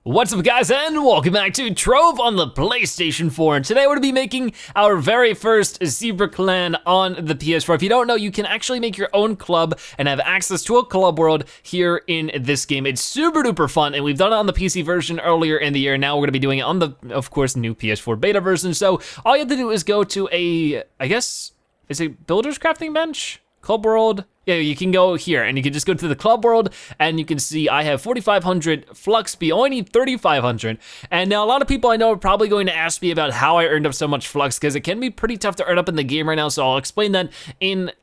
What's up guys, and welcome back to Trove on the PlayStation 4. And today we're gonna be making our very first Zebra Clan on the PS4. If you don't know, you can actually make your own club and have access to a club world here in this game. It's super duper fun, and we've done it on the PC version earlier in the year. Now we're gonna be doing it on the, of course, new PS4 beta version. So all you have to do is go to a, I guess, is it Builder's Crafting Bench? Club World? Yeah, you can go here and you can just go to the Club World and you can see I have 4,500 Flux B, I only need 3,500. And now a lot of people I know are probably going to ask me about how I earned up so much Flux, because it can be pretty tough to earn up in the game right now, so I'll explain that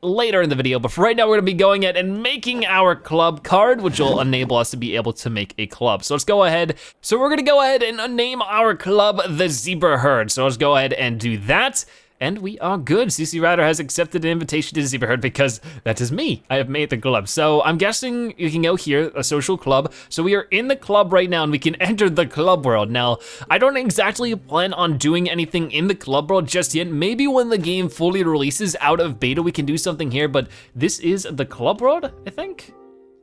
later in the video. But for right now, we're gonna be going ahead and making our club card, which will enable us to be able to make a club. So let's go ahead. So we're gonna go ahead and name our club the Zebra Herd. So let's go ahead and do that. And we are good. CC Rider has accepted an invitation to Zebra Herd because that is me. I have made the club. So I'm guessing you can go here, a social club. So we are in the club right now and we can enter the club world. Now, I don't exactly plan on doing anything in the club world just yet. Maybe when the game fully releases out of beta, we can do something here, but this is the club world, I think?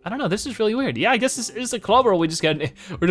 I don't know, this is really weird. Yeah, I guess this is a club world. We're just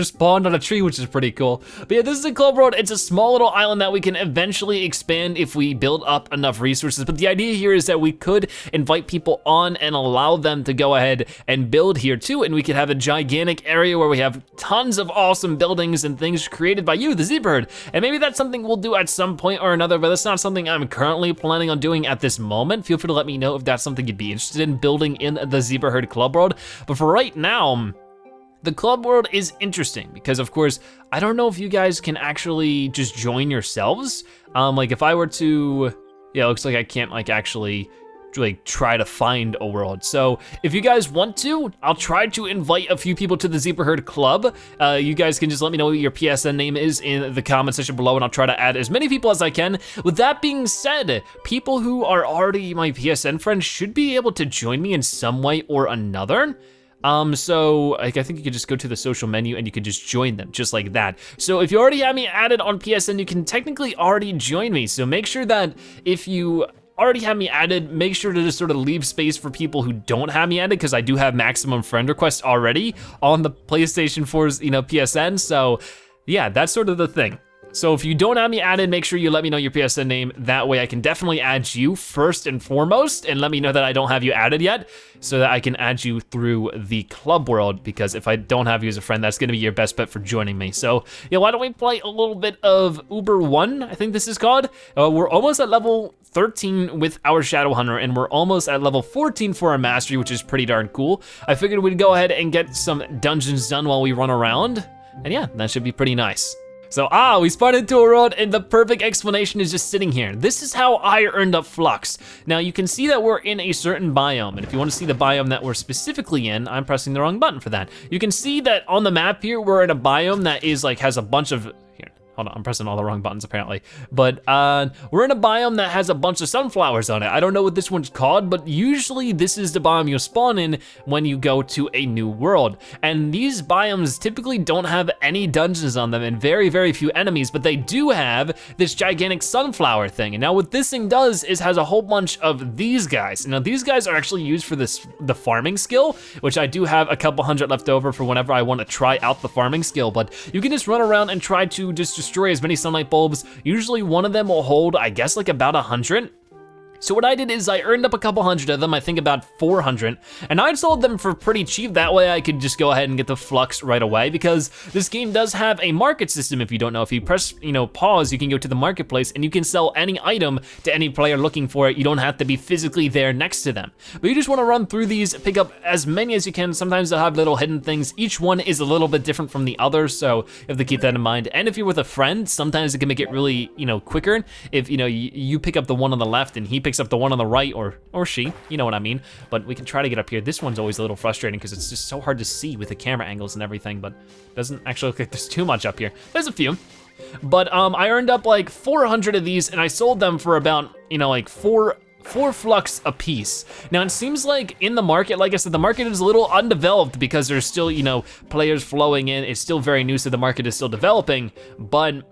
spawned on a tree, which is pretty cool. But yeah, this is a club world. It's a small little island that we can eventually expand if we build up enough resources. But the idea here is that we could invite people on and allow them to go ahead and build here too. And we could have a gigantic area where we have tons of awesome buildings and things created by you, the Zebra Herd. And maybe that's something we'll do at some point or another, but that's not something I'm currently planning on doing at this moment. Feel free to let me know if that's something you'd be interested in building in the Zebra Herd club world. But for right now, the club world is interesting because, of course, I don't know if you guys can actually just join yourselves. Like if I were to, yeah, it looks like I can't actually try to find a world. So if you guys want to, I'll try to invite a few people to the Zebra Herd club. You guys can just let me know what your PSN name is in the comment section below, and I'll try to add as many people as I can. With that being said, people who are already my PSN friends should be able to join me in some way or another. So I think you could just go to the social menu and you can just join them just like that. So if you already have me added on PSN, you can technically already join me. So make sure that if you already have me added, make sure to just sort of leave space for people who don't have me added, because I do have maximum friend requests already on the PlayStation 4's, PSN. So yeah, that's sort of the thing. So if you don't have me added, make sure you let me know your PSN name. That way I can definitely add you first and foremost, and let me know that I don't have you added yet, so that I can add you through the club world, because if I don't have you as a friend, that's gonna be your best bet for joining me. So yeah, why don't we play a little bit of Uber 1, I think this is called. We're almost at level 13 with our Shadow Hunter, and we're almost at level 14 for our Mastery, which is pretty darn cool. I figured we'd go ahead and get some dungeons done while we run around, and yeah, that should be pretty nice. So, we spawned into a world, and the perfect explanation is just sitting here. This is how I earned up Flux. Now, you can see that we're in a certain biome, and if you wanna see the biome that we're specifically in, I'm pressing the wrong button for that. You can see that on the map here, we're in a biome that is has a bunch of, hold on, I'm pressing all the wrong buttons apparently. But we're in a biome that has a bunch of sunflowers on it. I don't know what this one's called, but usually this is the biome you'll spawn in when you go to a new world. And these biomes typically don't have any dungeons on them and very, very few enemies, but they do have this gigantic sunflower thing. And now what this thing does is has a whole bunch of these guys. Now these guys are actually used for the farming skill, which I do have a couple hundred left over for whenever I want to try out the farming skill, but you can just run around and try to just destroy as many sunlight bulbs. Usually one of them will hold, I guess, about 100. So what I did is I earned up a couple hundred of them, I think about 400, and I sold them for pretty cheap. That way I could just go ahead and get the Flux right away, because this game does have a market system. If you don't know, if you press, pause, you can go to the marketplace and you can sell any item to any player looking for it. You don't have to be physically there next to them. But you just wanna run through these, pick up as many as you can. Sometimes they'll have little hidden things. Each one is a little bit different from the other, so you have to keep that in mind. And if you're with a friend, sometimes it can make it really, quicker. If, you pick up the one on the left and he picks up the one on the right, or she, you know what I mean. But we can try to get up here. This one's always a little frustrating because it's just so hard to see with the camera angles and everything, but it doesn't actually look like there's too much up here. There's a few. But I earned up 400 of these, and I sold them for about, four Flux a piece. Now it seems like in the market, like I said, the market is a little undeveloped because there's still, players flowing in. It's still very new, so the market is still developing, but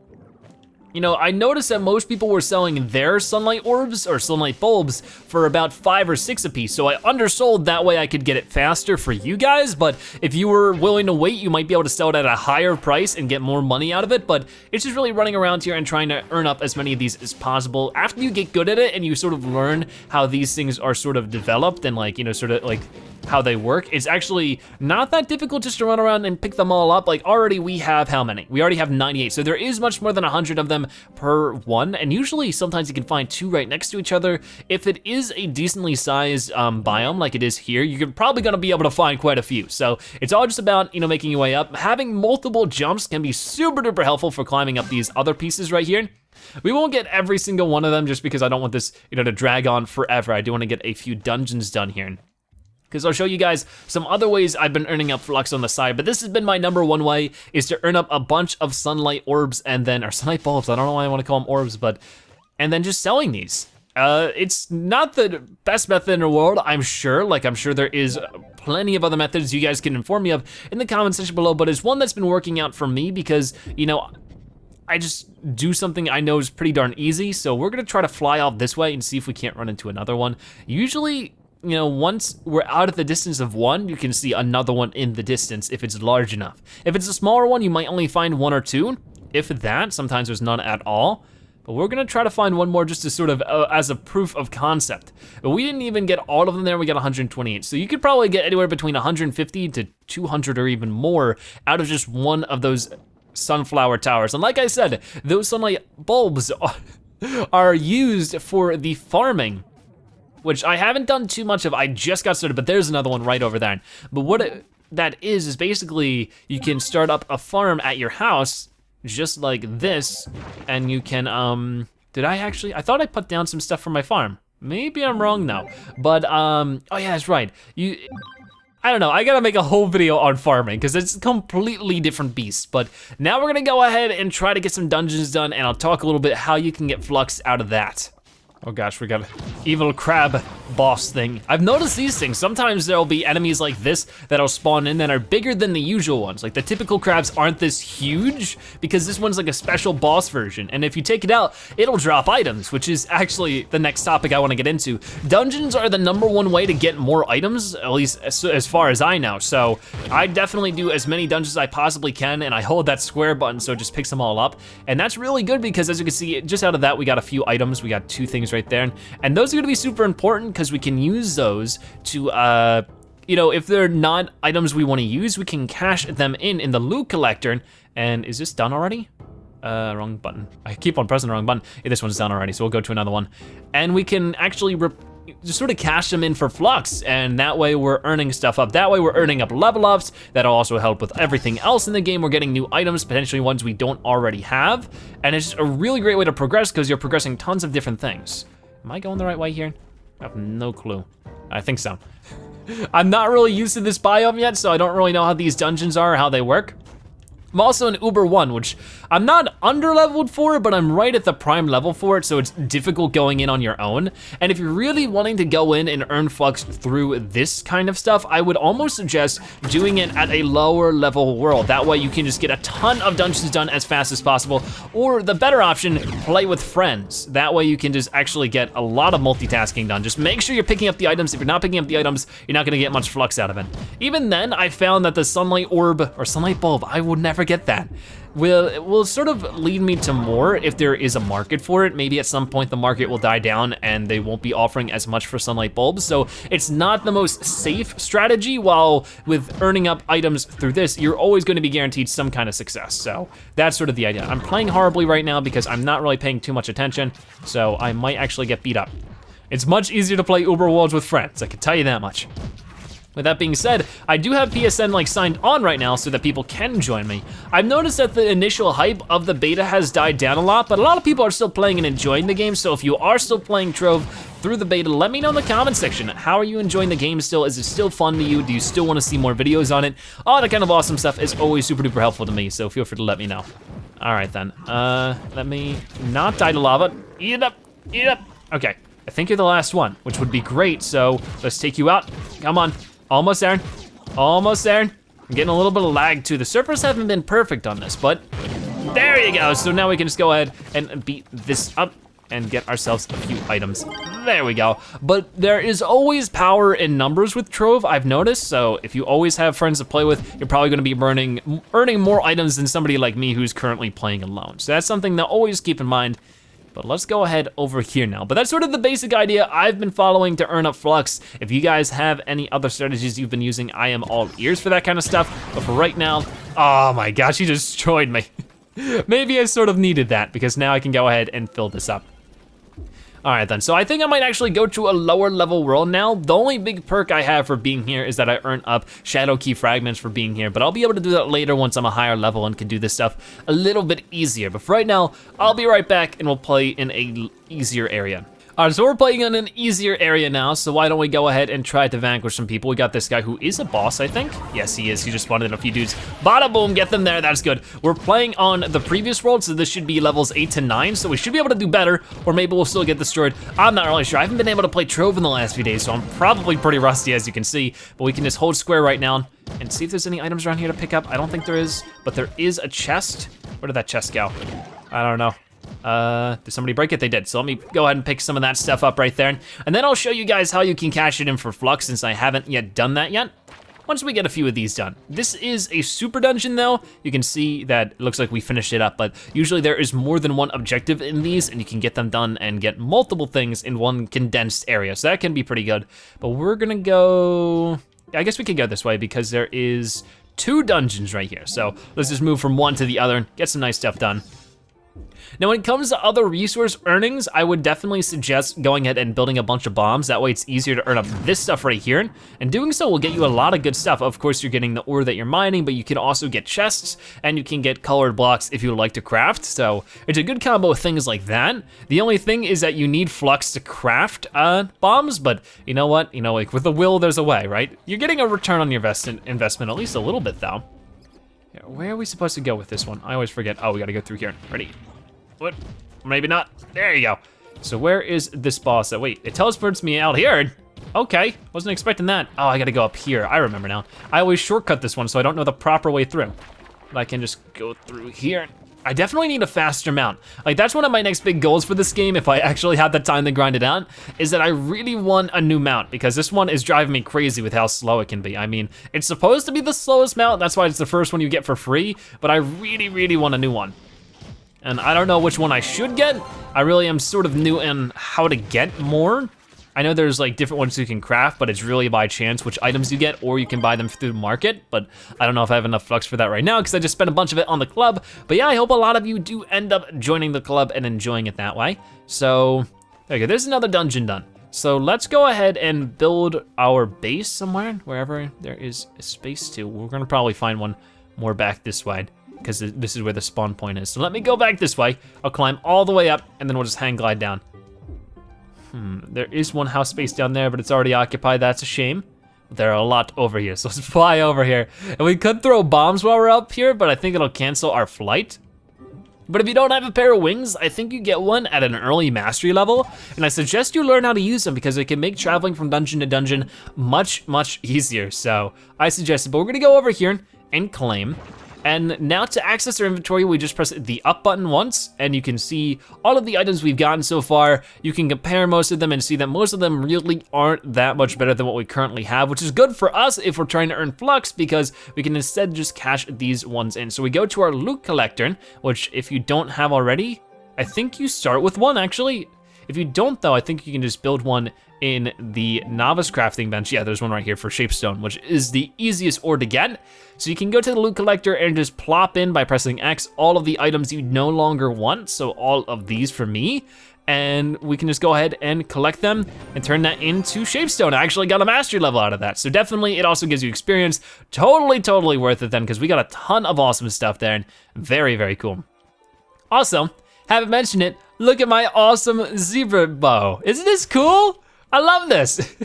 you know, I noticed that most people were selling their sunlight orbs or sunlight bulbs for about 5 or 6 a piece. So I undersold, that way I could get it faster for you guys. But if you were willing to wait, you might be able to sell it at a higher price and get more money out of it. But it's just really running around here and trying to earn up as many of these as possible. After you get good at it and you sort of learn how these things are sort of developed and like, you know, sort of like how they work, it's actually not that difficult just to run around and pick them all up. Like already we have how many? We already have 98. So there is much more than 100 of them per one. And usually sometimes you can find 2 right next to each other. If it is a decently sized biome like it is here, you're probably gonna be able to find quite a few. So it's all just about, you know, making your way up. Having multiple jumps can be super duper helpful for climbing up these other pieces right here. We won't get every single one of them just because I don't want this, you know, to drag on forever. I do wanna get a few dungeons done here, because I'll show you guys some other ways I've been earning up flux on the side, but this has been my #1 way, is to earn up a bunch of sunlight orbs and then, or sunlight bulbs, I don't know why I wanna call them orbs, but, and then just selling these. It's not the best method in the world, I'm sure. Like, I'm sure there is plenty of other methods you guys can inform me of in the comment section below, but it's one that's been working out for me because, you know, I just do something I know is pretty darn easy, so we're gonna try to fly off this way and see if we can't run into another one. Usually, you know, once we're out at the distance of one, you can see another one in the distance if it's large enough. If it's a smaller one, you might only find 1 or 2. If that, sometimes there's none at all. But we're gonna try to find one more just to sort of, as a proof of concept. But we didn't even get all of them there, we got 128. So you could probably get anywhere between 150 to 200 or even more out of just one of those sunflower towers. And like I said, those sunlight bulbs are used for the farming, which I haven't done too much of. I just got started, but there's another one right over there. But what that is basically you can start up a farm at your house just like this, and you can, I thought I put down some stuff for my farm. Maybe I'm wrong now, but oh yeah, that's right. I don't know, I gotta make a whole video on farming because it's a completely different beast. But now we're gonna go ahead and try to get some dungeons done, and I'll talk a little bit how you can get flux out of that. Oh gosh, we got an evil crab boss thing. I've noticed these things. Sometimes there'll be enemies like this that'll spawn in that are bigger than the usual ones. Like the typical crabs aren't this huge because this one's like a special boss version. And if you take it out, it'll drop items, which is actually the next topic I wanna get into. Dungeons are the #1 way to get more items, at least as far as I know. So I definitely do as many dungeons as I possibly can, and I hold that square button so it just picks them all up. And that's really good because as you can see, just out of that, we got a few items. We got 2 things right there. And those are gonna be super important because we can use those to, you know, if they're not items we wanna use, we can cash them in the loot collector. And is this done already? Wrong button. I keep on pressing the wrong button. Yeah, this one's done already, so we'll go to another one. And we can actually just sort of cash them in for flux, and that way we're earning stuff up. That way we're earning up level ups. That'll also help with everything else in the game. We're getting new items, potentially ones we don't already have. And it's just a really great way to progress because you're progressing tons of different things. Am I going the right way here? I have no clue. I think so. I'm not really used to this biome yet, so I don't really know how these dungeons are or how they work. I'm also an Uber 1, which I'm not under-leveled for, but I'm right at the prime level for it, so it's difficult going in on your own. And if you're really wanting to go in and earn flux through this kind of stuff, I would almost suggest doing it at a lower level world. That way you can just get a ton of dungeons done as fast as possible. Or the better option, play with friends. That way you can just actually get a lot of multitasking done. Just make sure you're picking up the items. If you're not picking up the items, you're not gonna get much flux out of it. Even then, I found that the sunlight orb, or sunlight bulb, I would never get that, will sort of lead me to more if there is a market for it. Maybe at some point the market will die down and they won't be offering as much for sunlight bulbs. So it's not the most safe strategy, while with earning up items through this, you're always gonna be guaranteed some kind of success. So that's sort of the idea. I'm playing horribly right now because I'm not really paying too much attention, so I might actually get beat up. It's much easier to play Uber Worlds with friends, I can tell you that much. With that being said, I do have PSN like signed on right now so that people can join me. I've noticed that the initial hype of the beta has died down a lot, but a lot of people are still playing and enjoying the game. So if you are still playing Trove through the beta, let me know in the comment section. How are you enjoying the game still? Is it still fun to you? Do you still want to see more videos on it? All that kind of awesome stuff is always super duper helpful to me, so feel free to let me know. All right then, let me not die to lava. Eat it up, eat it up. Okay, I think you're the last one, which would be great, so let's take you out. Come on. Almost there, almost there. I'm getting a little bit of lag too. The servers haven't been perfect on this, but There you go. So now we can just go ahead and beat this up and get ourselves a few items. There we go. But there is always power in numbers with Trove, I've noticed. So if you always have friends to play with, you're probably gonna be earning more items than somebody like me who's currently playing alone. So that's something to always keep in mind. But let's go ahead over here now. But that's sort of the basic idea I've been following to earn up Flux. If you guys have any other strategies you've been using, I am all ears for that kind of stuff. But for right now, oh my gosh, he destroyed me. Maybe I sort of needed that because now I can go ahead and fill this up. All right then, so I think I might actually go to a lower level world now. The only big perk I have for being here is that I earn up Shadow Key fragments for being here, but I'll be able to do that later once I'm a higher level and can do this stuff a little bit easier. But for right now, I'll be right back and we'll play in a easier area. All right, so we're playing in an easier area now, so why don't we go ahead and try to vanquish some people. We got this guy who is a boss, I think. Yes, he is, he just spawned in a few dudes. Bada boom, get them there, that's good. We're playing on the previous world, so this should be levels 8 to 9, so we should be able to do better, or maybe we'll still get destroyed. I'm not really sure. I haven't been able to play Trove in the last few days, so I'm probably pretty rusty, as you can see, but we can just hold square right now and see if there's any items around here to pick up. I don't think there is, but there is a chest. Where did that chest go? I don't know. Did somebody break it? They did. So let me go ahead and pick some of that stuff up right there. And then I'll show you guys how you can cash it in for Flux, since I haven't yet done that yet. Once we get a few of these done. This is a super dungeon though. You can see that it looks like we finished it up, but usually there is more than one objective in these and you can get them done and get multiple things in one condensed area. So that can be pretty good. But we're gonna go, I guess we could go this way because there is 2 dungeons right here. So let's just move from one to the other and get some nice stuff done. Now when it comes to other resource earnings, I would definitely suggest going ahead and building a bunch of bombs. That way it's easier to earn up this stuff right here. And doing so will get you a lot of good stuff. Of course, you're getting the ore that you're mining, but you can also get chests and you can get colored blocks if you would like to craft. So it's a good combo of things like that. The only thing is that you need Flux to craft bombs, but you know what? You know, like with a will, there's a way, right? You're getting a return on your investment, at least a little bit though. Yeah, where are we supposed to go with this one? I always forget. Oh, we gotta go through here. Ready? What? Maybe not. There you go. So where is this boss? Wait, it teleports me out here. Okay, wasn't expecting that. Oh, I gotta go up here. I remember now. I always shortcut this one, so I don't know the proper way through. But I can just go through here. I definitely need a faster mount. Like that's one of my next big goals for this game, if I actually have the time to grind it out, is that I really want a new mount because this one is driving me crazy with how slow it can be. I mean, it's supposed to be the slowest mount, that's why it's the first one you get for free, but I really, really want a new one. And I don't know which one I should get. I really am sort of new in how to get more. I know there's like different ones you can craft, but it's really by chance which items you get, or you can buy them through the market, but I don't know if I have enough Flux for that right now because I just spent a bunch of it on the club. But yeah, I hope a lot of you do end up joining the club and enjoying it that way. So, there you go, there's another dungeon done. So let's go ahead and build our base somewhere, wherever there is a space to. We're gonna probably find one more back this way, because this is where the spawn point is. So let me go back this way. I'll climb all the way up and then we'll just hang glide down. There is one house space down there, but it's already occupied. That's a shame. There are a lot over here, so let's fly over here. And we could throw bombs while we're up here, but I think it'll cancel our flight. But if you don't have a pair of wings, I think you get one at an early mastery level, and I suggest you learn how to use them because it can make traveling from dungeon to dungeon much, much easier. So I suggest it, but we're gonna go over here and claim. And now to access our inventory, we just press the up button once, and you can see all of the items we've gotten so far. You can compare most of them and see that most of them really aren't that much better than what we currently have, which is good for us if we're trying to earn Flux, because we can instead just cash these ones in. So we go to our loot collector, which if you don't have already, I think you start with one actually. If you don't though, I think you can just build one in the novice crafting bench. Yeah, there's one right here for Shapestone, which is the easiest ore to get. So you can go to the loot collector and just plop in by pressing X all of the items you no longer want. So all of these for me, and we can just go ahead and collect them and turn that into Shapestone. I actually got a mastery level out of that. So definitely it also gives you experience. Totally worth it then, because we got a ton of awesome stuff there and very, very cool. Also, haven't mentioned it, look at my awesome zebra bow. Isn't this cool? I love this.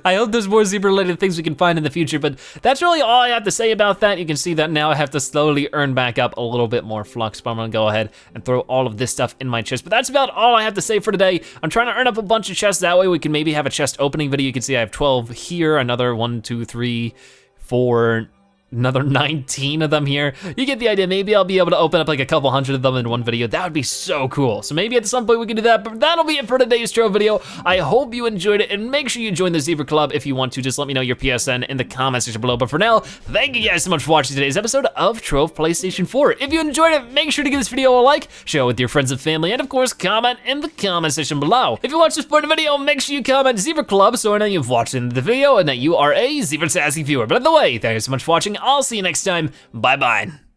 I hope there's more zebra-related things we can find in the future, but that's really all I have to say about that. You can see that now I have to slowly earn back up a little bit more Flux, but I'm gonna go ahead and throw all of this stuff in my chest. But that's about all I have to say for today. I'm trying to earn up a bunch of chests. That way we can maybe have a chest opening video. You can see I have 12 here, another 1, 2, 3, 4, another 19 of them here. You get the idea. Maybe I'll be able to open up like a couple hundred of them in one video. That would be so cool. So maybe at some point we can do that, but that'll be it for today's Trove video. I hope you enjoyed it, and make sure you join the Zebra Club if you want to. Just let me know your PSN in the comment section below. But for now, thank you guys so much for watching today's episode of Trove PlayStation 4. If you enjoyed it, make sure to give this video a like, share it with your friends and family, and of course, comment in the comment section below. If you watched this part of the video, make sure you comment Zebra Club so I know you've watched the video and that you are a Zebra Sassy viewer. But either way, thank you so much for watching. I'll see you next time. Bye-bye.